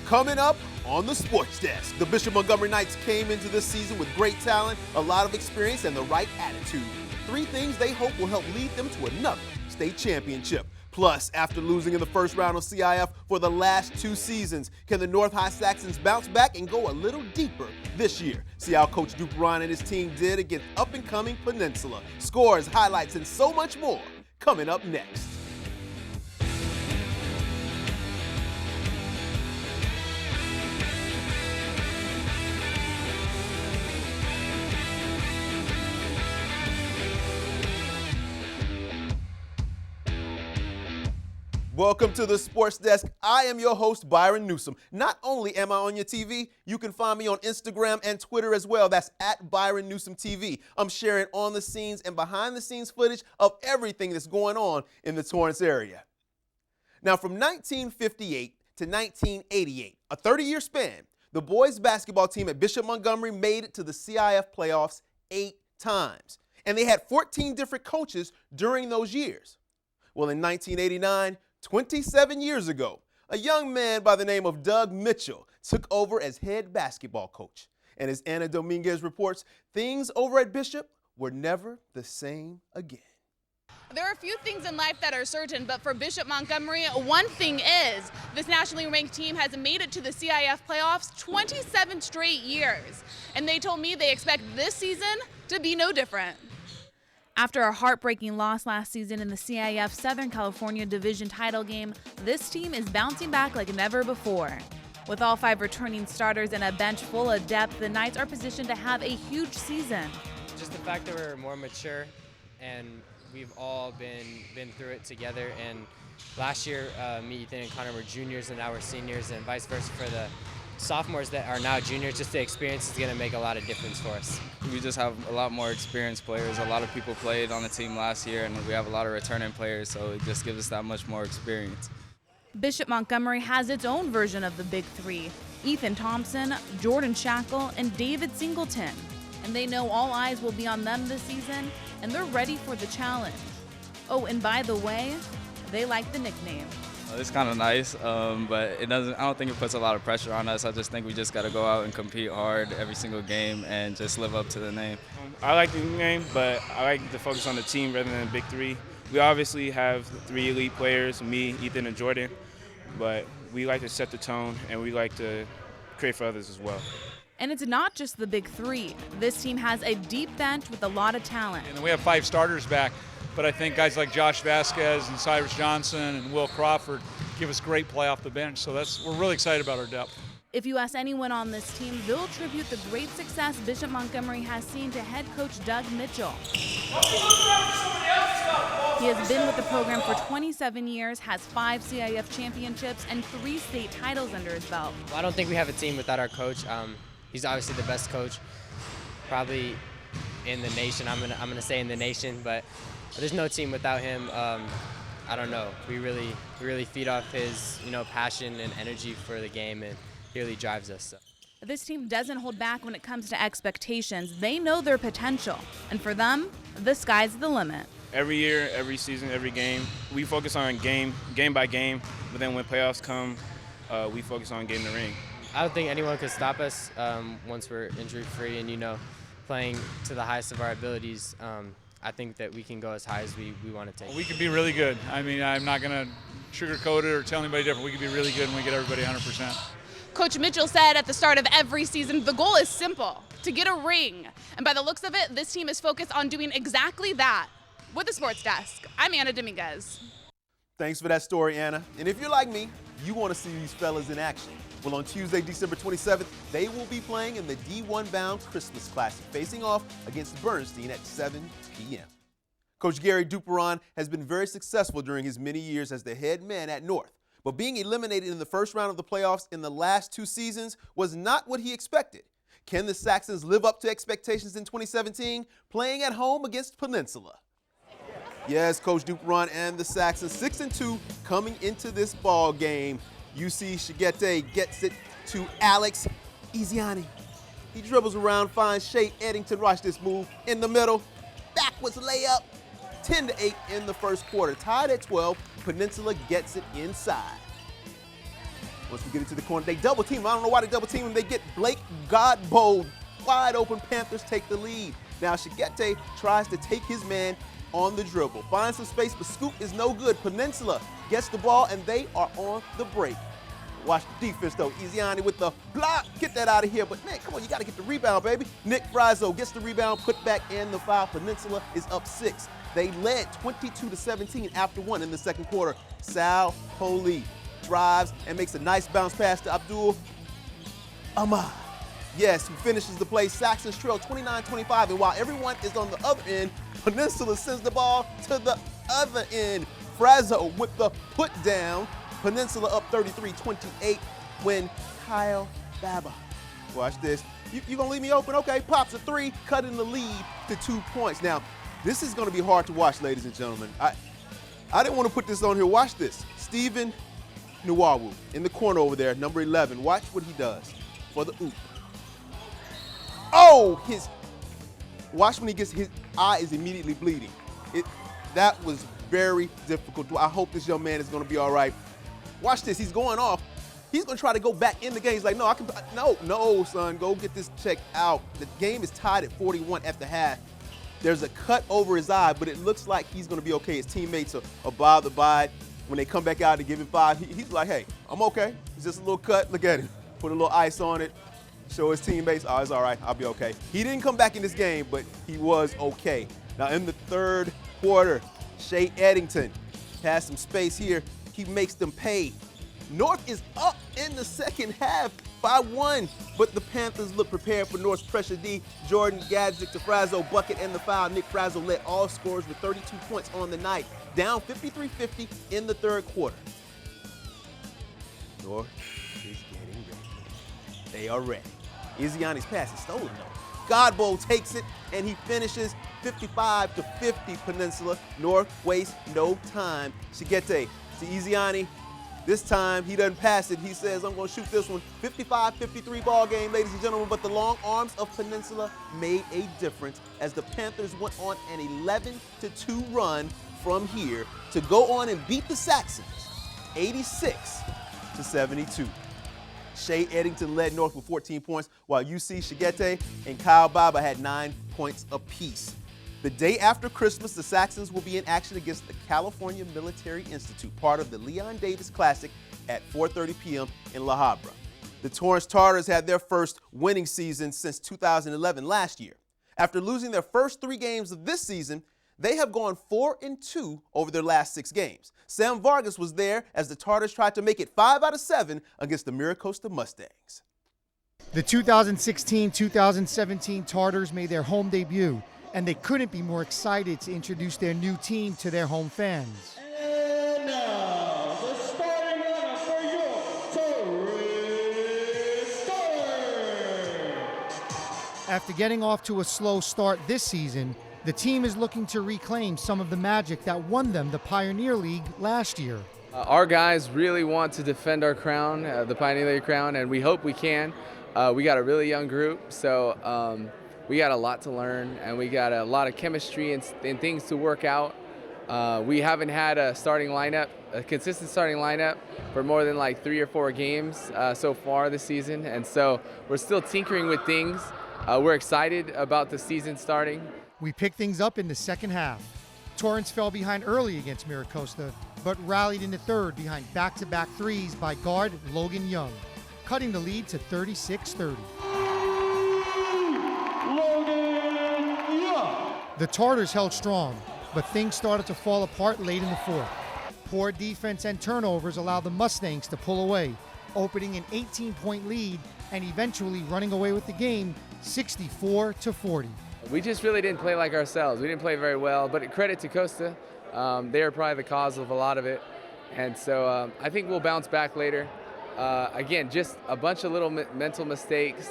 Coming up on the Sports Desk, the Bishop Montgomery Knights came into this season with great talent, a lot of experience, and the right attitude. 3 things they hope will help lead them to another state championship. Plus, after losing in the first round of CIF for the last 2 seasons, can the North High Saxons bounce back and go a little deeper this year? See how Coach Duperon and his team did against up-and-coming Peninsula. Scores, highlights, and so much more coming up next. Welcome to the Sports Desk. I am your host, Byron Newsome. Not only am I on your TV, you can find me on Instagram and Twitter as well. That's at Byron Newsome TV. I'm sharing on-the-scenes and behind-the-scenes footage of everything that's going on in the Torrance area. Now, from 1958 to 1988, a 30-year span, the boys basketball team at Bishop Montgomery made it to the CIF playoffs 8 times. And they had 14 different coaches during those years. Well, in 1989, 27 years ago, a young man by the name of Doug Mitchell took over as head basketball coach. And as Anna Dominguez reports, things over at Bishop were never the same again. There are a few things in life that are certain, but for Bishop Montgomery, one thing is this nationally ranked team has made it to the CIF playoffs 27 straight years. And they told me they expect this season to be no different. After a heartbreaking loss last season in the CIF Southern California Division title game, this team is bouncing back like never before. With all 5 returning starters and a bench full of depth, the Knights are positioned to have a huge season. Just the fact that we're more mature and we've all been through it together. And last year, me, Ethan, and Connor were juniors and now we're seniors, and vice versa for the sophomores that are now juniors. Just the experience is going to make a lot of difference for us. We just have a lot more experienced players. A lot of people played on the team last year, and we have a lot of returning players, so it just gives us that much more experience. Bishop Montgomery has its own version of the Big Three: Ethan Thompson, Jordan Shackle, and David Singleton. And they know all eyes will be on them this season, and they're ready for the challenge. Oh, and by the way, they like the nickname. It's kind of nice, but I don't think it puts a lot of pressure on us. I just think we just got to go out and compete hard every single game and just live up to the name. I like the name, but I like to focus on the team rather than the Big Three. We obviously have 3 elite players, me, Ethan, and Jordan, but we like to set the tone and we like to create for others as well. And it's not just the Big Three. This team has a deep bench with a lot of talent. And we have 5 starters back. But I think guys like Josh Vasquez and Cyrus Johnson and Will Crawford give us great play off the bench. So we're really excited about our depth. If you ask anyone on this team, they'll attribute the great success Bishop Montgomery has seen to head coach Doug Mitchell. He has been with the program for 27 years, has 5 CIF championships, and 3 state titles under his belt. Well, I don't think we have a team without our coach. He's obviously the best coach, probably in the nation. I'm gonna say in the nation, but there's no team without him. I don't know. We really feed off his passion and energy for the game, and he really drives us. So. This team doesn't hold back when it comes to expectations. They know their potential, and for them, the sky's the limit. Every year, every season, every game, we focus on game by game, but then when playoffs come, we focus on getting the ring. I don't think anyone could stop us once we're injury-free and playing to the highest of our abilities. I think that we can go as high as we want to take. We could be really good. I mean, I'm not going to sugarcoat it or tell anybody different. We could be really good when we get everybody 100%. Coach Mitchell said at the start of every season, the goal is simple: to get a ring. And by the looks of it, this team is focused on doing exactly that. With the Sports Desk, I'm Anna Dominguez. Thanks for that story, Anna. And if you're like me, you want to see these fellas in action. Well, on Tuesday, December 27th, they will be playing in the D1 Bound Christmas Classic, facing off against Bernstein at 7 p.m. Coach Gary Duperon has been very successful during his many years as the head man at North, but being eliminated in the first round of the playoffs in the last 2 seasons was not what he expected. Can the Saxons live up to expectations in 2017, playing at home against Peninsula? Yes, Coach Duperon and the Saxons 6-2 coming into this ball game. UC Shigete gets it to Alex Eziani. He dribbles around, finds Shea Eddington. Watch this move in the middle. Backwards layup. 10-8 in the first quarter. Tied at 12. Peninsula gets it inside. Once we get into the corner, they double team him. I don't know why they double team him. They get Blake Godbold wide open. Panthers take the lead. Now Shigete tries to take his man on the dribble. Finds some space, but scoop is no good. Peninsula gets the ball, and they are on the break. Watch the defense, though. Eziani with the block. Get that out of here. But, man, come on, you got to get the rebound, baby. Nick Frazzo gets the rebound, put back in the foul. Peninsula is up 6. They led 22-17 after 1 in the second quarter. Sal Poli drives and makes a nice bounce pass to Abdul Ahmad. Yes, who finishes the play. Saxons trail 29-25, and while everyone is on the other end, Peninsula sends the ball to the other end. Frazzo with the put down. Peninsula up 33-28 when Kyle Baba. Watch this. You gonna leave me open? Okay, pops a 3, cutting the lead to 2 points. Now, this is gonna be hard to watch, ladies and gentlemen. I didn't want to put this on here. Watch this. Stephen Nuwawu in the corner over there, number 11. Watch what he does for the oop. Oh, watch when he gets, his eye is immediately bleeding. That was very difficult. I hope this young man is gonna be all right. Watch this, he's going off. He's gonna try to go back in the game. He's like, no, son, go get this checked out. The game is tied at 41 at the half. There's a cut over his eye, but it looks like he's gonna be okay. His teammates are bothered by it. When they come back out to give him 5, he's like, hey, I'm okay. It's just a little cut, look at it. Put a little ice on it, show his teammates, oh, it's all right, I'll be okay. He didn't come back in this game, but he was okay. Now in the third quarter, Shea Eddington has some space here. He makes them pay. North is up in the second half by 1, but the Panthers look prepared for North's pressure D. Jordan Gadzik to Frazzo, bucket and the foul. Nick Frazzo led all scorers with 32 points on the night, down 53-50 in the third quarter. North is getting ready. They are ready. Izziani's pass is stolen though. Godbold takes it and he finishes 55-50 Peninsula. North wastes no time. Shigete to Izziani. This time, he doesn't pass it. He says, I'm going to shoot this one. 55-53 ball game, ladies and gentlemen. But the long arms of Peninsula made a difference as the Panthers went on an 11-2 run from here to go on and beat the Saxons 86-72. Shea Eddington led North with 14 points, while UC Shigete and Kyle Baba had 9 points apiece. The day after Christmas, the Saxons will be in action against the California Military Institute, part of the Leon Davis Classic at 4:30 p.m. in La Habra. The Torrance Tartars had their first winning season since 2011 last year. After losing their first 3 games of this season, they have gone 4-2 over their last 6 games. Sam Vargas was there as the Tartars tried to make it 5 out of 7 against the Mira Costa Mustangs. The 2016-2017 Tartars made their home debut, and they couldn't be more excited to introduce their new team to their home fans. And now, the starting lineup for your Torrance Stars. After getting off to a slow start this season, the team is looking to reclaim some of the magic that won them the Pioneer League last year. Our guys really want to defend our crown, the Pioneer League crown, and we hope we can. We got a really young group, so we got a lot to learn, and we got a lot of chemistry and things to work out. We haven't had a consistent starting lineup for more than like 3 or 4 games so far this season, and so we're still tinkering with things. We're excited about the season starting. We picked things up in the second half. Torrance fell behind early against Mira Costa, but rallied in the third behind back-to-back threes by guard Logan Young, cutting the lead to 36-30. The Tartars held strong, but things started to fall apart late in the fourth. Poor defense and turnovers allowed the Mustangs to pull away, opening an 18-point lead and eventually running away with the game 64-40. We just really didn't play like ourselves. We didn't play very well, but credit to Costa. They are probably the cause of a lot of it. And so I think we'll bounce back later. Again, just a bunch of little mental mistakes.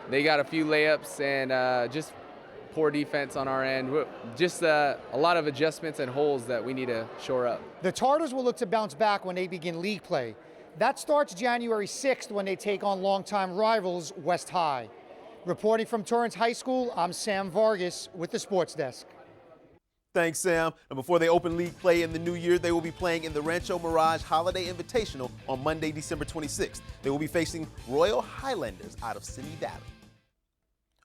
They got a few layups and just poor defense on our end. Just a lot of adjustments and holes that we need to shore up. The Tartars will look to bounce back when they begin league play. That starts January 6th when they take on longtime rivals West High. Reporting from Torrance High School, I'm Sam Vargas with the Sports Desk. Thanks, Sam. And before they open league play in the new year, they will be playing in the Rancho Mirage Holiday Invitational on Monday, December 26th. They will be facing Royal Highlanders out of Simi Valley.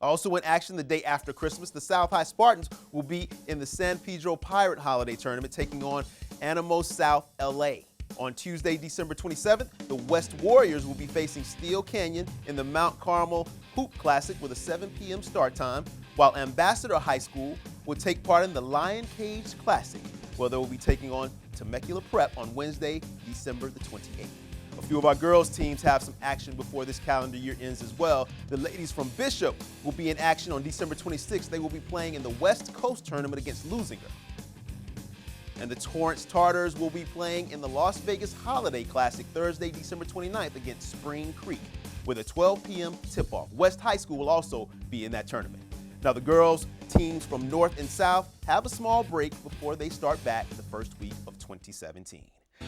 Also in action the day after Christmas, the South High Spartans will be in the San Pedro Pirate Holiday Tournament taking on Animo South LA. On Tuesday, December 27th, the West Warriors will be facing Steel Canyon in the Mount Carmel Hoop Classic with a 7 p.m. start time, while Ambassador High School will take part in the Lion Cage Classic, where they will be taking on Temecula Prep on Wednesday, December the 28th. A few of our girls' teams have some action before this calendar year ends as well. The ladies from Bishop will be in action on December 26th. They will be playing in the West Coast Tournament against Lusinger. And the Torrance Tartars will be playing in the Las Vegas Holiday Classic Thursday, December 29th against Spring Creek with a 12 p.m. tip-off. West High School will also be in that tournament. Now, the girls' teams from North and South have a small break before they start back the first week of 2017.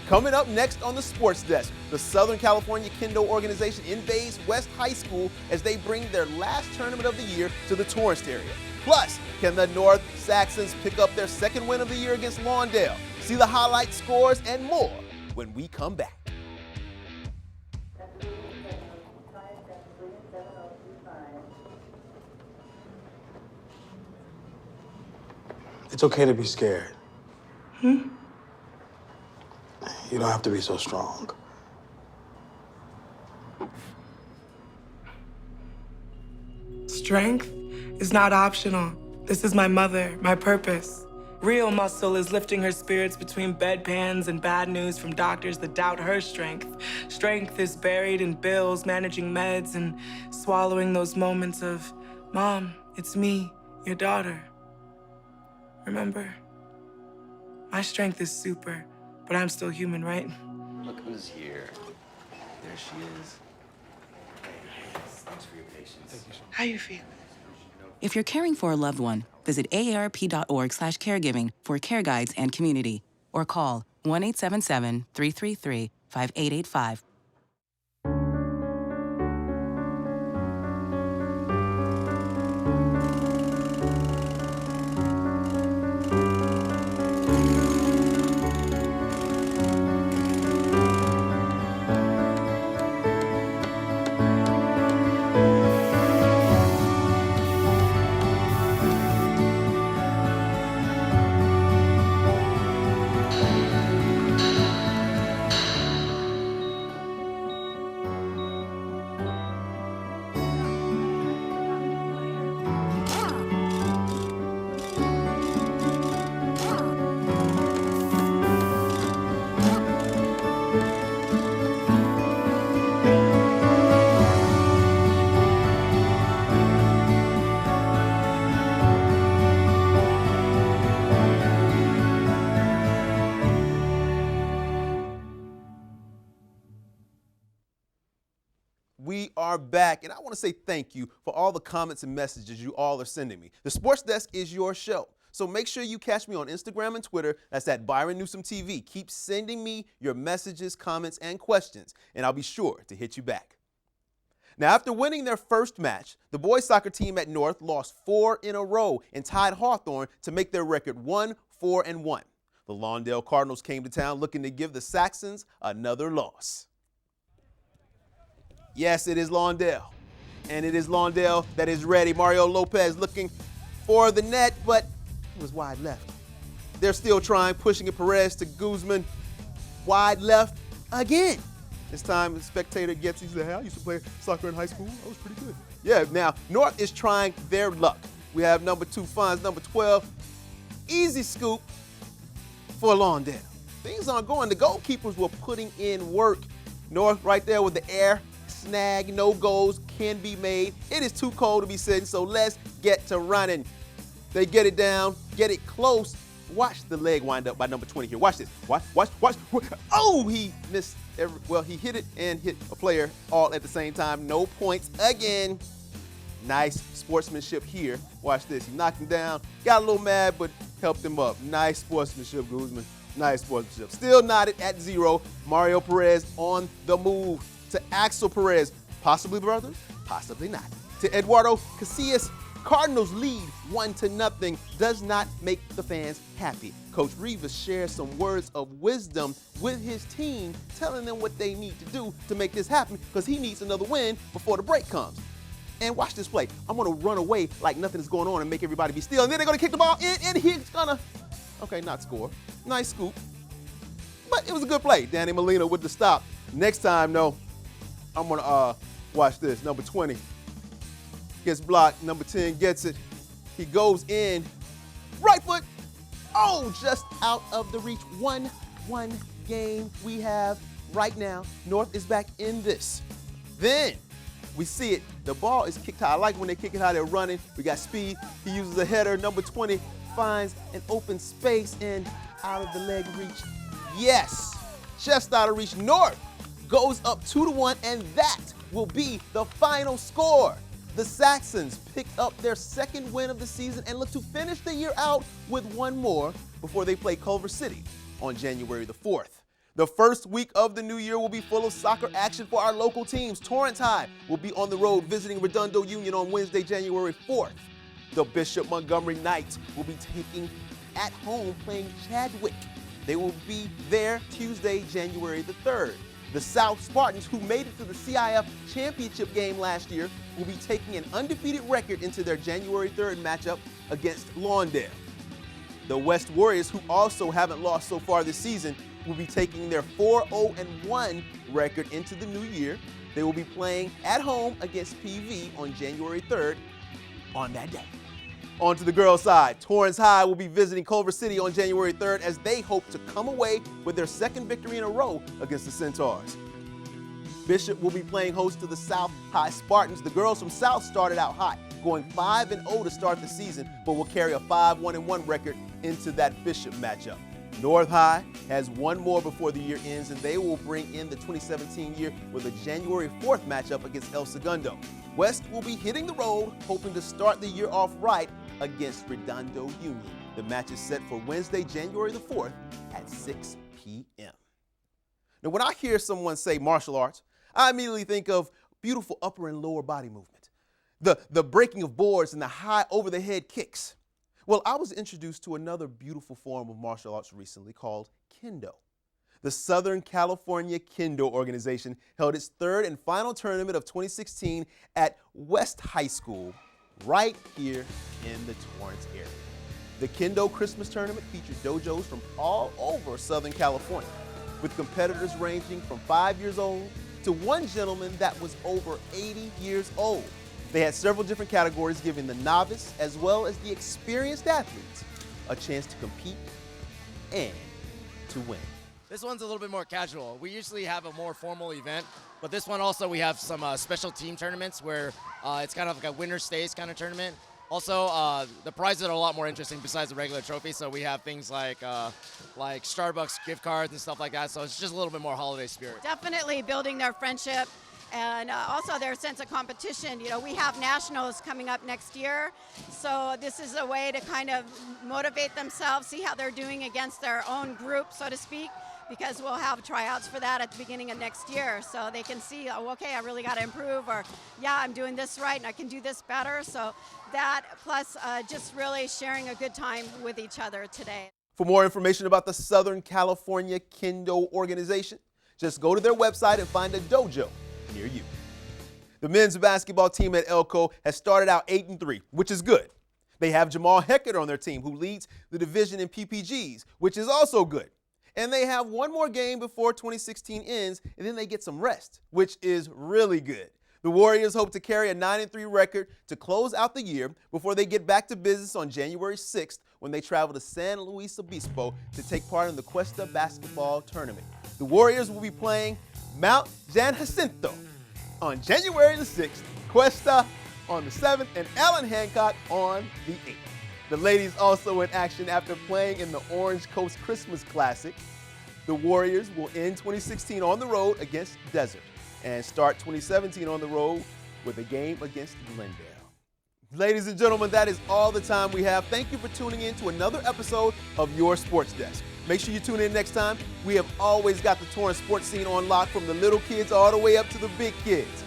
Coming up next on the Sports Desk, the Southern California Kendo organization invades West High School as they bring their last tournament of the year to the Torrance area. Plus, can the North Saxons pick up their second win of the year against Lawndale? See the highlight scores and more when we come back. It's okay to be scared. You don't have to be so strong. Strength is not optional. This is my mother, my purpose. Real muscle is lifting her spirits between bedpans and bad news from doctors that doubt her strength. Strength is buried in bills, managing meds, and swallowing those moments of, Mom, it's me, your daughter. Remember? My strength is super, but I'm still human, right? Look who's here. There she is. Thanks for your patience. How you feel? If you're caring for a loved one, visit aarp.org/caregiving for care guides and community, or call 1-877-333-5885. We are back, and I want to say thank you for all the comments and messages you all are sending me. The Sports Desk is your show, so make sure you catch me on Instagram and Twitter. That's at Byron Newsome TV. Keep sending me your messages, comments, and questions, and I'll be sure to hit you back. Now, after winning their first match, the boys soccer team at North lost 4 in a row and tied Hawthorne to make their record 1-4-1. The Lawndale Cardinals came to town looking to give the Saxons another loss. Yes, it is Lawndale, and it is Lawndale that is ready. Mario Lopez looking for the net, but it was wide left. They're still trying, pushing it. Perez to Guzman, wide left again. This time the spectator gets, he said, hey, I used to play soccer in high school. I was pretty good. Yeah, now North is trying their luck. We have number 2 finds number 12. Easy scoop for Lawndale. Things aren't going. The goalkeepers were putting in work. North right there with the air. Snag, no goals can be made. It is too cold to be sitting, so let's get to running. They get it down, get it close. Watch the leg wind up by number 20 here. Watch this. Watch. Oh, he missed. He hit it and hit a player all at the same time. No points again. Nice sportsmanship here. Watch this. He knocked him down, got a little mad, but helped him up. Nice sportsmanship, Guzman. Nice sportsmanship. Still knotted at 0. Mario Perez on the move. To Axel Perez, possibly brothers, possibly not. To Eduardo Casillas, Cardinals lead 1-0 does not make the fans happy. Coach Rivas shares some words of wisdom with his team, telling them what they need to do to make this happen because he needs another win before the break comes. And watch this play. I'm going to run away like nothing is going on and make everybody be still. And then they're going to kick the ball in, and he's going to, okay, not score. Nice scoop. But it was a good play. Danny Molina with the stop. Next time, though, I'm going to watch this. Number 20 gets blocked. Number 10 gets it. He goes in. Right foot. Oh, just out of the reach. 1-1 game we have right now. North is back in this. Then we see it. The ball is kicked high. I like when they kick it high, they're running. We got speed. He uses a header. Number 20 finds an open space and out of the leg reach. Yes, just out of reach. North goes up 2-1, and that will be the final score. The Saxons pick up their second win of the season and look to finish the year out with one more before they play Culver City on January the 4th. The first week of the new year will be full of soccer action for our local teams. Torrance High will be on the road visiting Redondo Union on Wednesday, January 4th. The Bishop Montgomery Knights will be taking at home playing Chadwick. They will be there Tuesday, January the 3rd. The South Spartans, who made it to the CIF championship game last year, will be taking an undefeated record into their January 3rd matchup against Lawndale. The West Warriors, who also haven't lost so far this season, will be taking their 4-0-1 record into the new year. They will be playing at home against PV on January 3rd on that day. On to the girls' side, Torrance High will be visiting Culver City on January 3rd as they hope to come away with their second victory in a row against the Centaurs. Bishop will be playing host to the South High Spartans. The girls from South started out hot, going 5-0 to start the season, but will carry a 5-1-1 record into that Bishop matchup. North High has one more before the year ends, and they will bring in the 2017 year with a January 4th matchup against El Segundo. West will be hitting the road, hoping to start the year off right against Redondo Union. The match is set for Wednesday, January the 4th at 6 p.m. Now, when I hear someone say martial arts, I immediately think of beautiful upper and lower body movement, the breaking of boards and the high over-the-head kicks. Well, I was introduced to another beautiful form of martial arts recently called Kendo. The Southern California Kendo organization held its third and final tournament of 2016 at West High School, right here in the Torrance area. The Kendo Christmas tournament featured dojos from all over Southern California, with competitors ranging from 5 years old to one gentleman that was over 80 years old. They had several different categories, giving the novice as well as the experienced athletes a chance to compete and to win. This one's a little bit more casual. We usually have a more formal event, but this one also we have some special team tournaments where it's kind of like a winner stays kind of tournament. Also, the prizes are a lot more interesting besides the regular trophy, so we have things like Starbucks gift cards and stuff like that, so it's just a little bit more holiday spirit. Definitely building their friendship and also their sense of competition. You know, we have nationals coming up next year, so this is a way to kind of motivate themselves, see how they're doing against their own group, so to speak, because we'll have tryouts for that at the beginning of next year, so they can see, oh, okay, I really got to improve, or yeah, I'm doing this right and I can do this better. So that plus just really sharing a good time with each other today. For more information about the Southern California Kendo organization, just go to their website and find a dojo near you. The men's basketball team at Elko has started out 8-3, which is good. They have Jamal Heckett on their team, who leads the division in PPGs, which is also good. And they have one more game before 2016 ends, and then they get some rest, which is really good. The Warriors hope to carry a 9-3 record to close out the year before they get back to business on January 6th when they travel to San Luis Obispo to take part in the Costa basketball tournament. The Warriors will be playing Mount San Jacinto on January the 6th, Cuesta on the 7th, and Allen Hancock on the 8th. The ladies also in action after playing in the Orange Coast Christmas Classic. The Warriors will end 2016 on the road against Desert and start 2017 on the road with a game against Glendale. Ladies and gentlemen, that is all the time we have. Thank you for tuning in to another episode of Your Sports Desk. Make sure you tune in next time. We have always got the Torrance sports scene on lock, from the little kids all the way up to the big kids.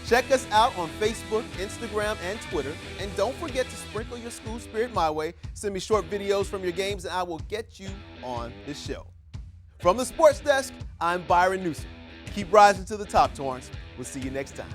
Check us out on Facebook, Instagram, and Twitter. And don't forget to sprinkle your school spirit my way. Send me short videos from your games, and I will get you on the show. From the Sports Desk, I'm Byron Newsome. Keep rising to the top, Torrance. We'll see you next time.